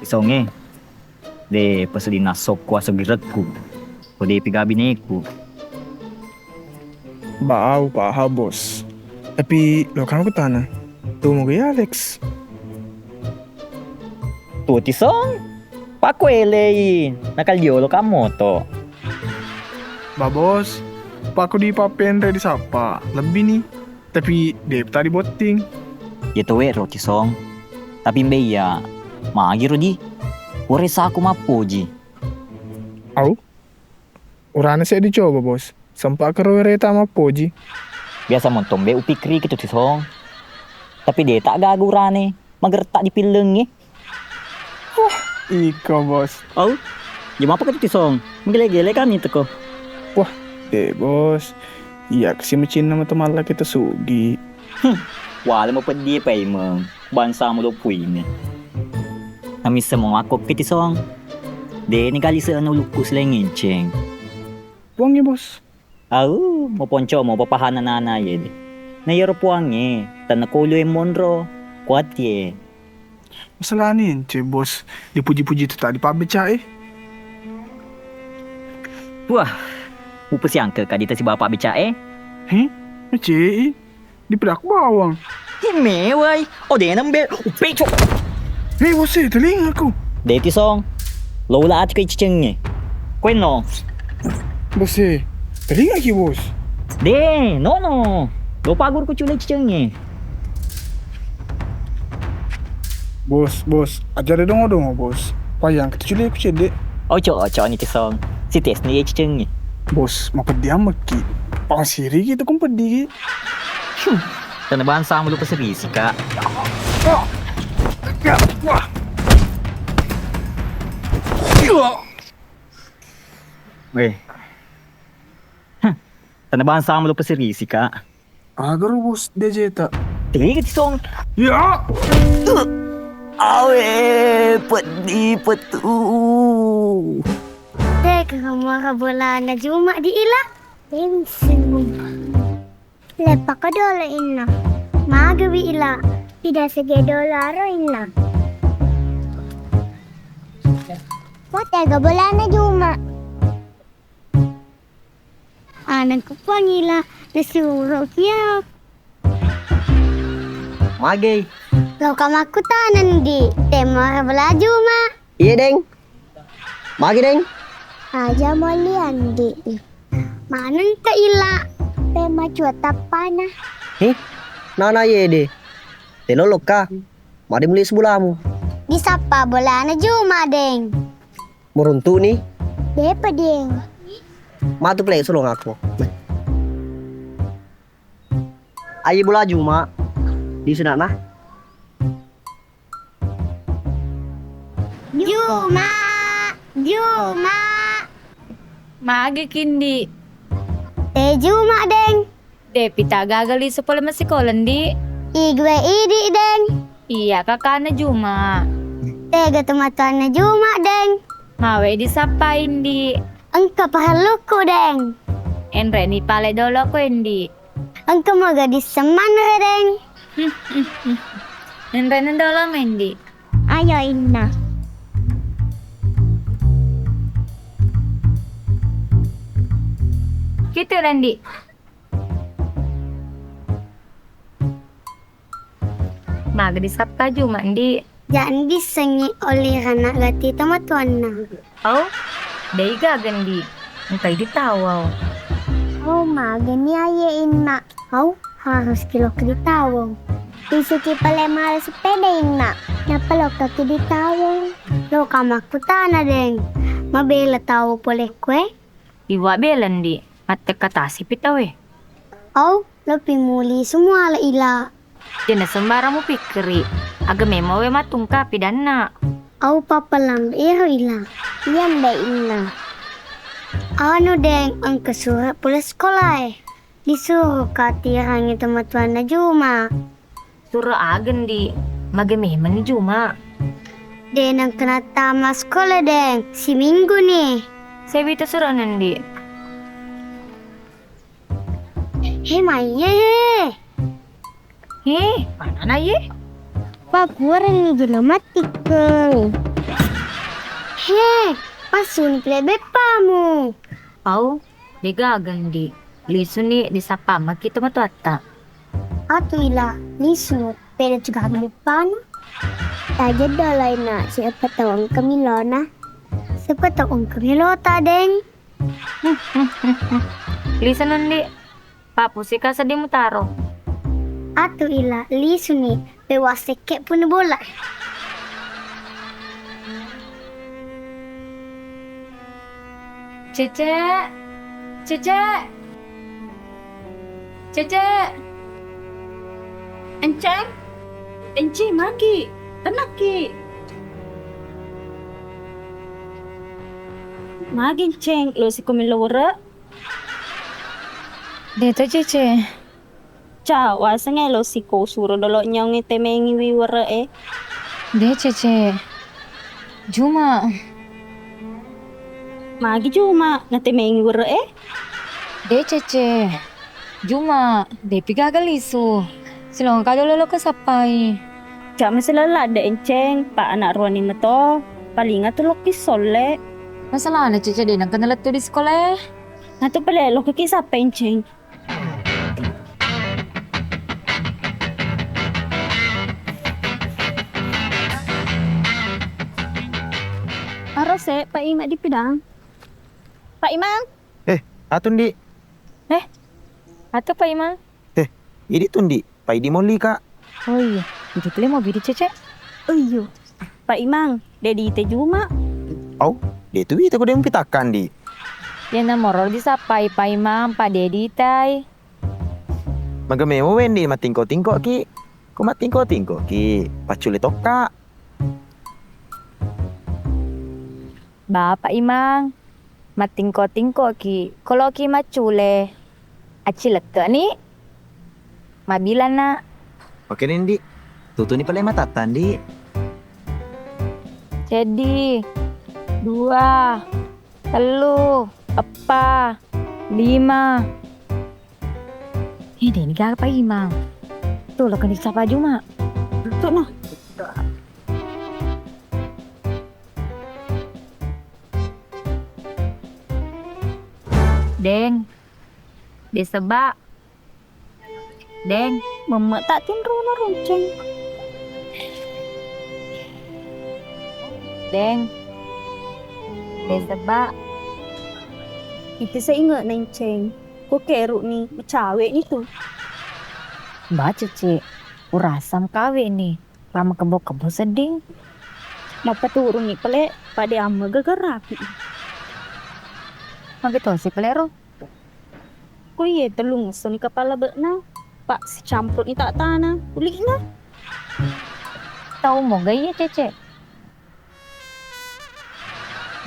tisonge. De pasali nasok ko sa giratku. Ko de pigabineku. Bau, paha bos. Tapi lo kan aku tanah. Tuh mau gaya Alex. Tu tisong. Pakwele nakaliolo ka moto. Ba bos, pa aku di papen ready sapa. Lebih nih. Tapi dia tadi botting. Yeto ro tisong. Tapi mbeya magiro di. Ore sa aku mapoji. Au? Urana saya dicoba bos. Sampai ke reta sama poji. Biasa montombe upikri gitu tisong. Tapi dia tak gagurane. Magertak di pileng Ika bos. Oh, gimana apa gitu tisong? Menggele-gele kan itu kok. Wah, deh bos. Iya kasi macin nama teman lah kita sugi. Wala mo pa di pa imong. Bansa mo do puine. Kami sa mga akok kitisong. De, nigali sa ano lupus lang incheng. Buang ya bos. Au, mo poncho mo papahana na na yun. Nayaro puang tanakulo yung monro. Kuat ye. Masalah nih, cie bos. Dipuji-puji itu tadi pabeca Wah, upos yang ke kadita si bapak beca Heh? Cie, di pedak bawang. Himeway, o de nambe, upecho. Hei bos telinga aku. De tisong, lola at kay chicheng Kweno. Bos telinga ki bos. De, no. Lopagur ko chulay chicheng Bos, ajar dong bos. Payang kita culi aku cedek. Ocho ni tisong. Si tes ni chicheng Bos, mau pedi amat ki. Pasiri gitu kan pedi. Tanabahan sa mo lupa sa risika. Wah. Weh. Tanabahan sa mo lupa sa risika. Agar bos dia jeta. Tingin ka tisong. Ya. Awe, pedi petu. Mga bola na juma di ila. Pensin. Lepa ka dola ina. Magawi ila. Tidak sige dolaro ina. Potega bola na juma. Anang ko pangila. Nasuro kiyak. Magay. Lau kamakutanan di. Tema bola juma. Iya, Deng. Magi, Deng. Aja mo lian di. Manang ka ila. Tema cuata pana. Nana ye de. Telolok ka. Mari muli sebulamu. Bisa pa bola na juma deng. Meruntu nih. Depa deng. Matu play sulung aku. Ayo bola Juma. Di sana nah. Juma. Juma. Maagi kindi. Juma deng. Depita gagali sa pala masikolan di. Igwe idi deng. Iya kakana Juma. Tega tumatuan na Juma deng. Mawe di sapa indi. Ang kapahalo ko deng. Enre ni pale dolo ko indi. Ang kamaga di saman re deng. Enre na dolo mo indi. Ayo inna. Gitu Randi. Maga di sapa Juma indi. Jangan disengi oleh anak gati tamatuan na. Oh, day gagandi. Entay di tawaw. Oh, magani aye inna. Oh, harus kilo keditawaw. Isuki pala mahal sepeda inna. Napalok ka keditawaw. Lo kamakutana deng. Mabela tawo pole kwe. Iwa belan di. Mate katasi pitaw Oh, lo pimuli semua la ila. Diyan na sembara mo pikiri. Aga memo we matungka pidana. Oh, papalam iro ila. Liam ba inna. Ano deng ang kasura pula sekolah Disuruh ka tirang itu matuan na Juma. Suro agen di. Magameman ni Juma. Den ang kena tama sekolah deng. Si Minggu nih. Sabi ito suro nandi. Maya Mana na ye? Pakuran ni jelamatik. He, pasun plebe pamu. Au, di gagan di. Lisu ni di sapa makita matuata. Atu ila, lisu, pwede juga depan. Taja dalay na, siapa tahu ang kamilona. Siapa tahu ang kamilota, deng. Lisu nundi. Papusi ka sa di mo taro. Atu ila, lisu ni, pewasik kek pun bola. Cece. Cece. Cece. Enceng? Encing magi. Tenang ki. Magi enceng. Lo si kumilora. Dito, Cece. Cawa sanga lo si ko suro dolo nyong temengi wiwara eh. De, Cece. Juma. Magi cuma na temengi wara eh. De, Cece. Juma. De, pigagaliso. Silong ka dolo ka sapay. Cak masalah ada enceng. Pa anak ruani mato. Palinga tulok ki sole. Masalah na, Cece. De, nagkanalat to di sekolah. Nato pala lo ki sa enceng. Arose, Pak Ima di pidang. Pak Imang, Atun di. Atau pa imang? Ini tundi. Pai di moli kak. Oh iya. Itu pala mau bidi, Cece. iyo. Pak Imang, dedi te juma. Au, dia tu itu ko dem pitakan di. Yan na morol di sapay pa imang pa dedi tay. Magamemo wendi matingko-tingko ki. Ko matingko-tingko ki. Paculi toka. Ba pa imang. Matingko-tingko ki. Kalau ki macule. Acilek ke ni. Mabilan na. Oke nih di. Tutu ni pala matatan di. Jadi. 2, 3, 4, 5. Ini ni gak pa imang. Tuh lo kan disapa Juma. Tuh noh. Deng. Disebak. Deng. Mama tak tinro na ronceng. Deng. Disebak. Itu saya ingat na enceng. Ko keruk ni, macawe ni tu. Baca cik. Urasam kawe ni. Lama kebo-kebo seding. Mapaturong ni pala, pada ama gagarapi. Magito si pelero. Kuya, telung so ni kapala ba na. Pak, si campur ni tak tanah. Uli na. Tahu mo gaya cece.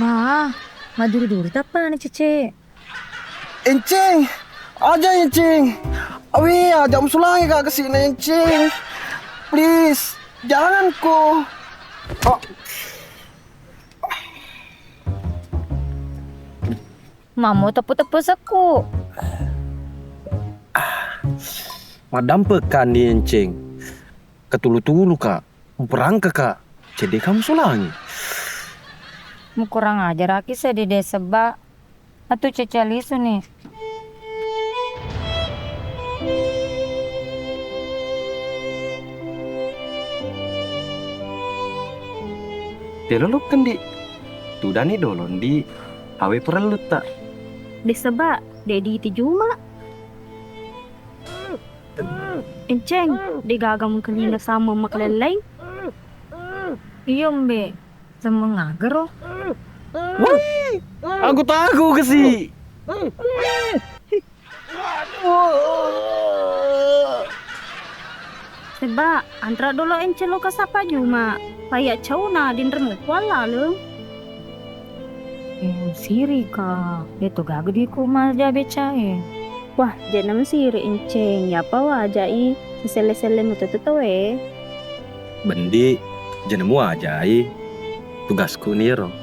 Ma, maduri-duri tapa ni cece. Encing. Aja encing. Awi, ajak musulangi kak ke sini encing. Please, jangan ko. Oh. Mamu tepus-tepus aku. Madam pekan di encing. Ketulu-tulu kak. Perang kak. Jadi kamu sulangi. Mu kurang ajar aki saya di desa ba. Atau cece lisu nih. Telolok kan di. Tudah nih dolon di. Awe perlu tak. Disebak, dedi ti juma. Enceng, di gagam kanina sama maklelay. Iya mbe. Sama ngager oh. Aku takut ke si. Sebab, antara dulu enceng lo kasapa juma. Payak cau na din remuk wala lo. Siri ka. Itu gago di ko mas jabe cae. Wah, jangan siri enceng. Ya apa wajai. Sesele-sele mu tutu eh. Bendi. Jenemu ajai. Tugasku niro.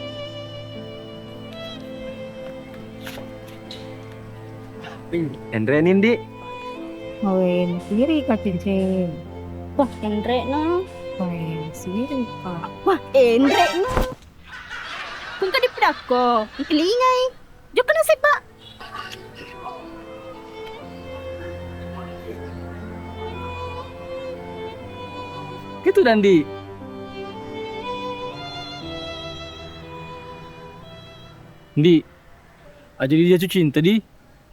Endre nindi. Owen siri ka cece. Wah, Endre no. Owen siri ka. Wah, Endre no. dako. Ikilingai. Jok na sipa. Gitu Dandi. Di, aja dia jatuh cinta di.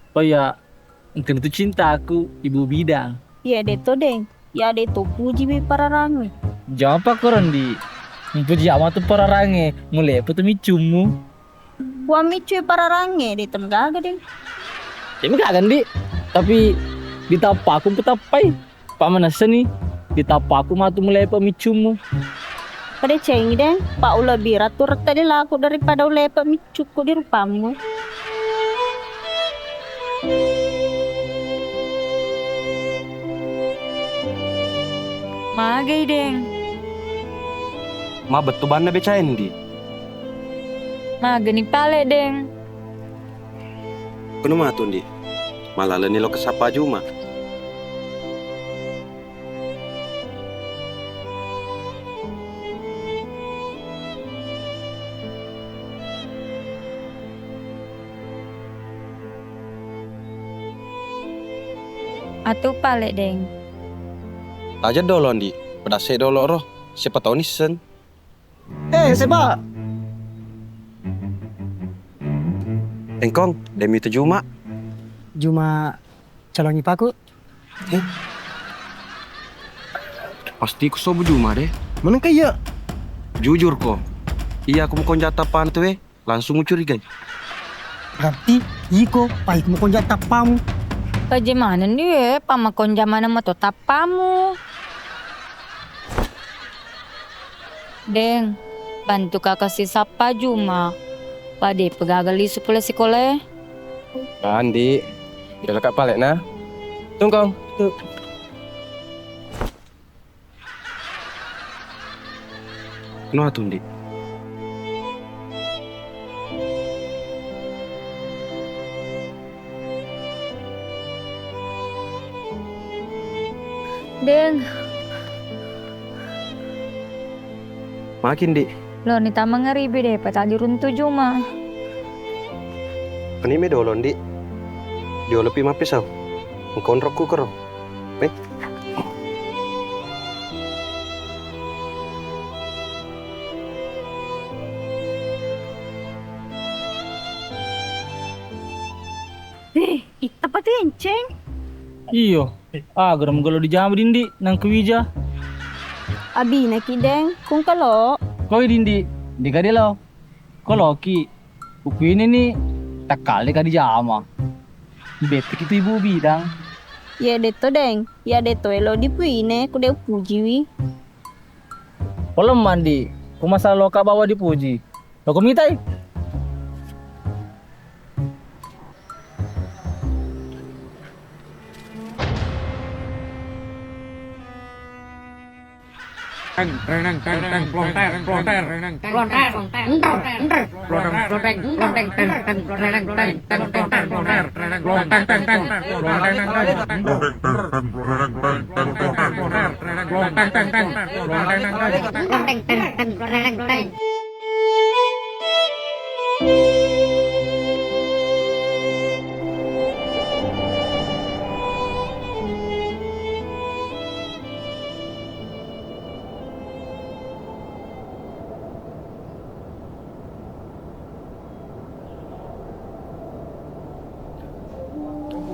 Supaya mungkin itu cinta aku ibu bidang. Ya deto deng. Ya deto puji be pararangi. Jawab aku Randi. Mempuji amat tuh pararange. Mulai apa tuh micumu? Wami cuy pararangi deto gaga deng. Ya enggak kan di. Tapi ditapa aku petapai. Pak Manasa nih. Ditapa aku matu mulai apa micumu. Pada cengi deng. Pak ula birat tuh tadi laku daripada ula pak micuku di rupamu. Magai deng. Ma betul bana becain di. Magani pale deng. Kuno matun di. Malah ni lo kesapa juma. Atu pale deng. Aja dolo di. Pedase dolo roh. Siapa tahu nisen. Seba. Engkong, demi itu juma. Juma calon ipaku. Pasti ku sobu juma deh. Mana kaya? Jujur kok. Iya aku mau konjata pan tuh langsung curiga. Berarti iko paik mo konja tapamu. Bagaimana nih pamakon zaman nama to tapamu. Deng, bantu kakak si sapa Juma. Pade pegagali supaya sekolah. Andi, udah lekat palek nah. Tungkong. Kenapa tuh, Di? Deng, Makin, Di. lo nita mengeribi deh patali runtuh Juma. Kanime dolon, Di. Dia lebih mapisau. Mengkonrokku kero. Nih. Ita pa tuh enceng. Iyo, geram galo di jamu dindi nang kuija. Abi na kideng kung kalo. Koi dindi, di kadelo. Kalau ki, uku ini nih tak kali kadi jama. Bete kita ibu bidang. Ya deto deng. Ya deto elo di puine kude pujiwi. Kalau mandi, ku masalah loka bawa dipuji. Lo komitai.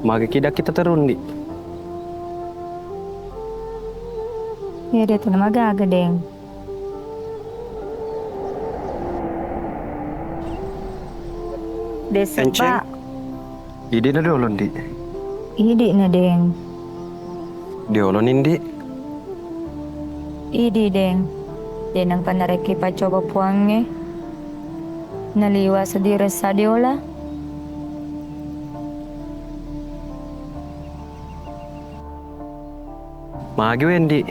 Maka kita terundi. Ya dia tuh nama gaga deng. Desa Enceng. pak, Ide na dolon, Di. idi na deng. Diolonin, Di. Idi deng. Denang panareki pa coba puangnya. Naliwa sa dirasa diola. Magi Wendy.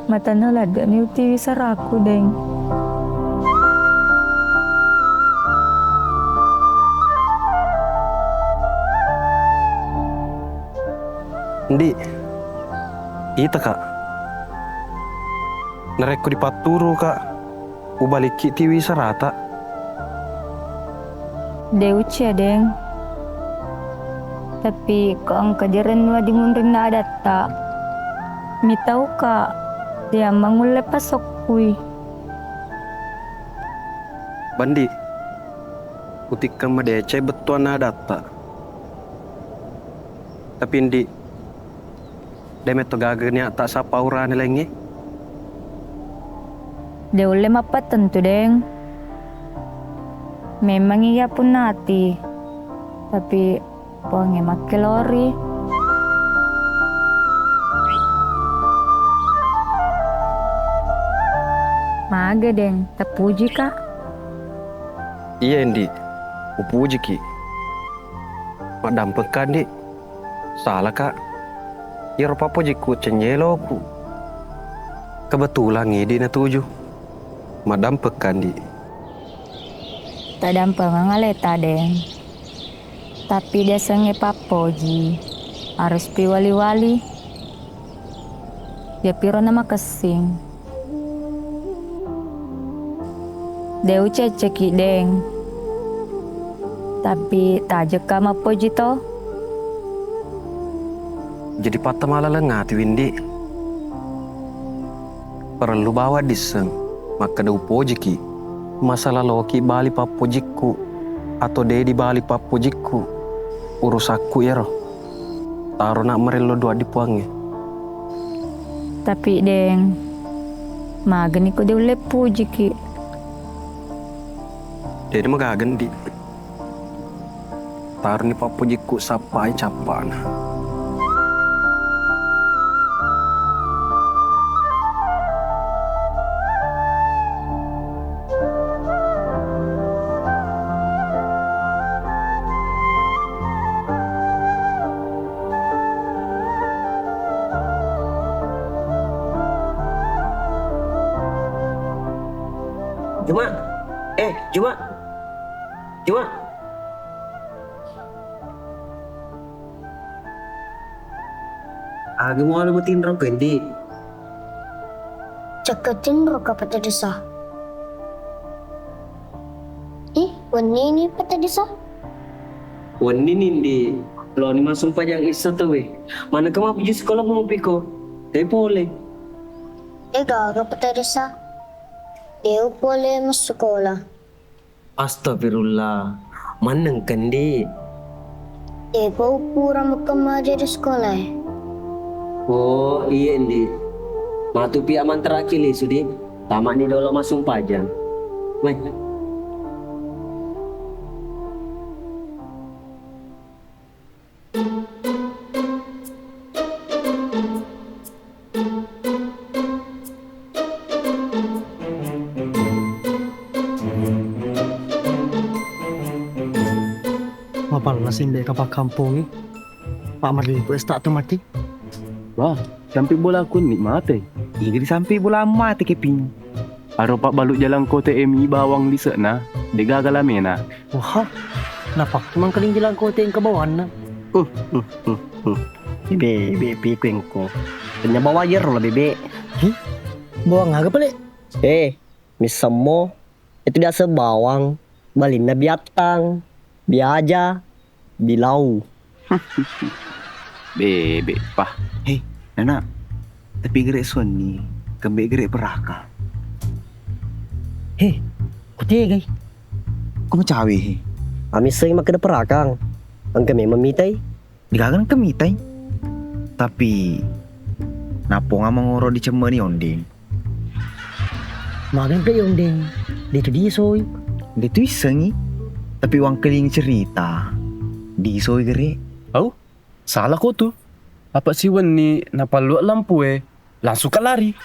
Mata nalad ni utiwi sa raku deng. Di. Ita kak. Narekku di paturu kak. Ubaliki tiwi sarata. Deuce deng. Tapi kok ang kadiran wa dingunrin na adata. Mitaw ka, dia mangule pasok kui. Bandi, utik kang madece betuan na data. Tapi hindi, demet to gaganya tak sa paura nilengi. Deule mapatan tu deng. Memang iya pun nati. Tapi ponge makelori. Maga deng, tapuji ka. Iya Indi, upuji ki. Madam pekan di. Salah kak. Ya rupa pujiku cenyelo ku. Kebetulan ngidi na tuju. Madam pekan di. Tadam pangangaleta deng. Tapi dia senge papoji. Harus pi wali-wali. Dia piro nama kesing. Deu ceceki deng. Tapi tajek kama poji to. Jadi patah malah lengah Windi. Perlu bawa diseng. Maka da upoji ki. Masalah loki bali papojiku. Atau de di bali papojiku. Urus aku ya roh. Taruh nak merelo dua dipuangnya. Tapi deng. Magani ko deu lepuji ki. Jadi magagan di. Taruh ni papojiku sapai capan. Cuma. Agi mau lu tinrang kendi. Cakatin roka pata desa. Wani ni pata desa. Wani nindi. Lo ni masuk pajang isa tu weh. Mana kamu pergi sekolah mau piko? Tapi boleh. Gaga pata desa. Deu boleh masuk sekolah. Astagfirullah. Manang kendi. Bau kurang kemaja di sekolah. Oh iya ndi. Matu pihak mantra kili sudi. Tamak ni dolo masuk pajang. Weh. Mapal na sindi kapag kampung eh. Pamarli ko esta automatic. Wah, sampai bola aku ni mate. Ingin sampai bola mati keping. Aro pak baluk jalan ko TMI bawang di sana. Dega galamena. Wah, napak mang kaling jalan kote yang kebawan na. Bebe pikeng ko. Kanya bawa ayer lah bebe. Bawang aga pala. Misal mo. Itu dia sebawang. Balin na biatang. Biaja. Bilau. Bebe, pah. Hei, Nana. Tapi gerak Sony, kembali gerak peraka. Hei, kote gay. Kau macawi, hei. Kami sering makan perakang. Ang kami memitay. Digagan kemitay. Tapi, napo nga mangoro di cember ni ondeng. Magan ka yung ding. Dito di soy. Dito isengi. Tapi wang keling cerita. Di soy gerak. Oh, salah ko tu. Apa si Wen ni napaluak lampu langsung ka lari.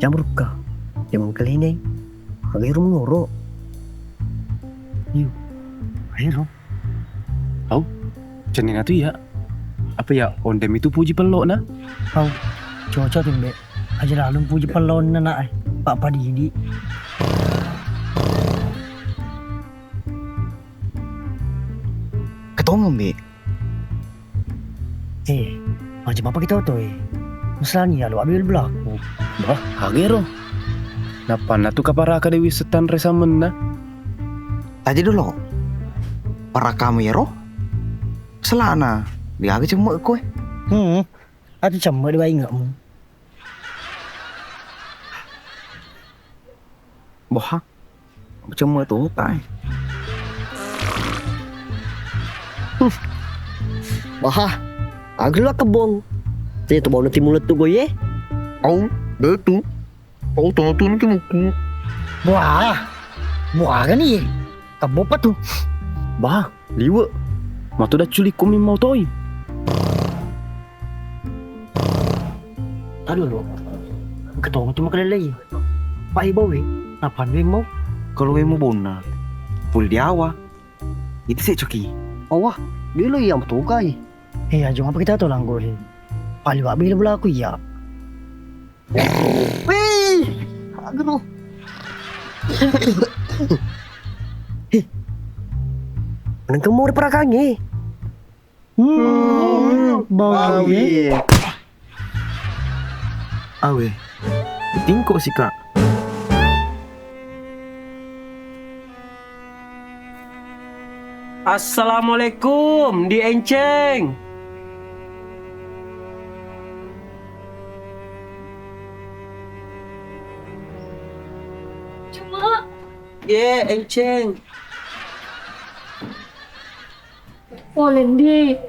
Jamur ka. Jamur kalinay. Agay rumuro. Ayo. Oh, ceneng tu ya. Apa ya ondem itu puji pelok na? Hau, cuaca timbe. Aja lalu puji pelon na na ay. Pak Padidi. Ketong be. Macam apa kita tu Masalah ni lalu ambil belaku. Bah, agero. Napa na tu kapara ka dewi setan resamen na? Tadi dulu. Para kamu ya roh? Selana. Dia agak cuma kowe. Ada cuma dia ingat mu. Boha. Cuma tu tai. Wah, agak kebong. Saya tu bawa nanti mulut tu gue ye. Oh, dia tu. Oh, tu nanti muku. Buah kan ni? Kamu apa tu? Bah, liwa. Matu dah culik kumi mau toy. Aduh lo. Ketong tu makan lelai. Pak ibu we. Napan we mau? Kalau mau bona. Pul dia awa. Itu saya cuki. Awah, dia lo yang betul kai. Jom apa kita tu langgo he. Pali wa bila bola aku ya. Weh, aduh. Nang kamu para kange. Bawi. Awe. Tingko si kak. Assalamualaikum di Enceng. Cuma Enceng. Oh Lendi,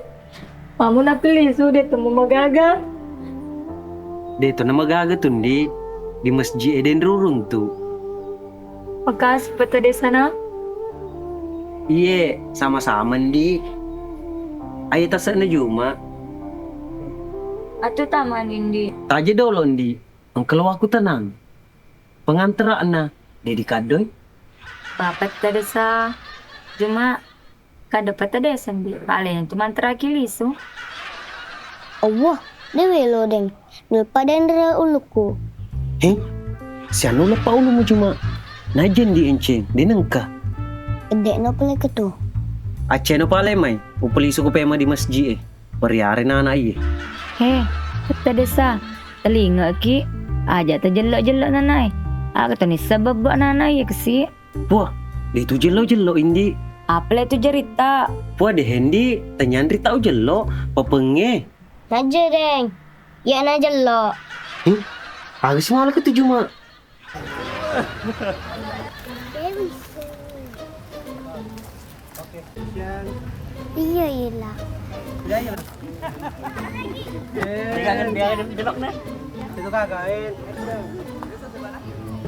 kamu nak beli sudah temu magaga. Dia tu nama gaga tu di masjid Eden Rurung tu. Bekas peta di sana. Iya, sama-sama di. Ayat tak na Juma. Atu taman Indi. Taja dulu di. Ang kalau aku tenang. Pengantaraan na. Di kadoy. Papat tadi sa. Cuma kada peta di sandi. Paling cuma terakilisu. Allah, dewe lo deng. Lupa dan uluku. Si anu lepa ulu mo Juma. Najan di Enceng. Di nangka. Gede no pala ka to. Aceh no pala may. Upaliso ko pema di masjid Pariari na anak iya. Peta desa. Telinga ki. Aja terjelok-jelok nanai. Aku tu ni sebab buat nanai ya kesi. Wah, di tu jelo-jelo indi. Apa itu cerita? Wah, di Hendi. Tanyandri tau jelo. Papenge. Naja deng. Ya naja lo. Agak semalam ke tu Juma. Iya iyalah. Biarin jelok na. Situ kagain.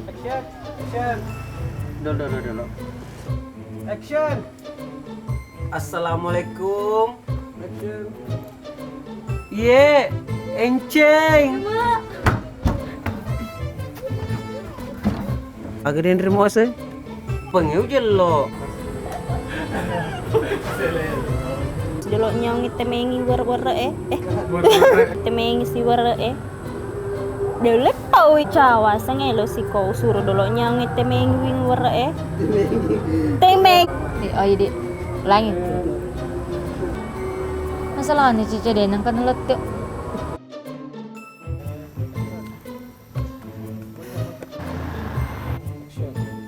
Action. Dulu. Action. Assalamualaikum. Action. Enceng. Agak den remo ase. Pengeu jelo. Jelok nyong temengi war-war temengi si war Dole tau cawa sangelo si kau suruh dolo nyong temengi wing war temeng. Oh iya dik. Langit. Masalah ni cica deh nang kan letek.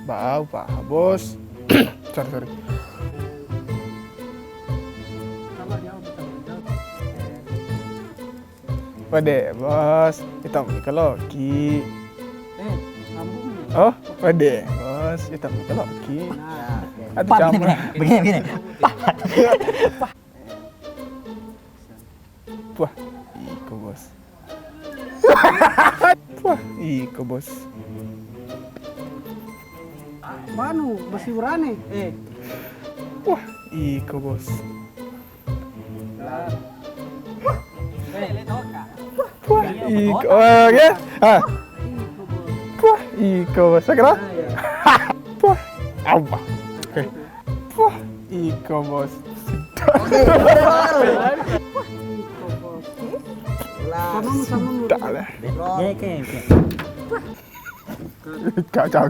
Bau, Pak Bos. sorry. Pade, Bos. Kita mau ke Loki. Oh, pade, Bos. Kita mau ke Loki. Aduh, campur. Begini. Wah, iko Bos. Wah, iko Bos. Manu, masih urane. Wah, iko Bos. Wah, iko. Oh, ya. Wah, iko Bos. Sakra. Wah, apa? Oke. Wah, iko Bos. Sudah lah. Kacau.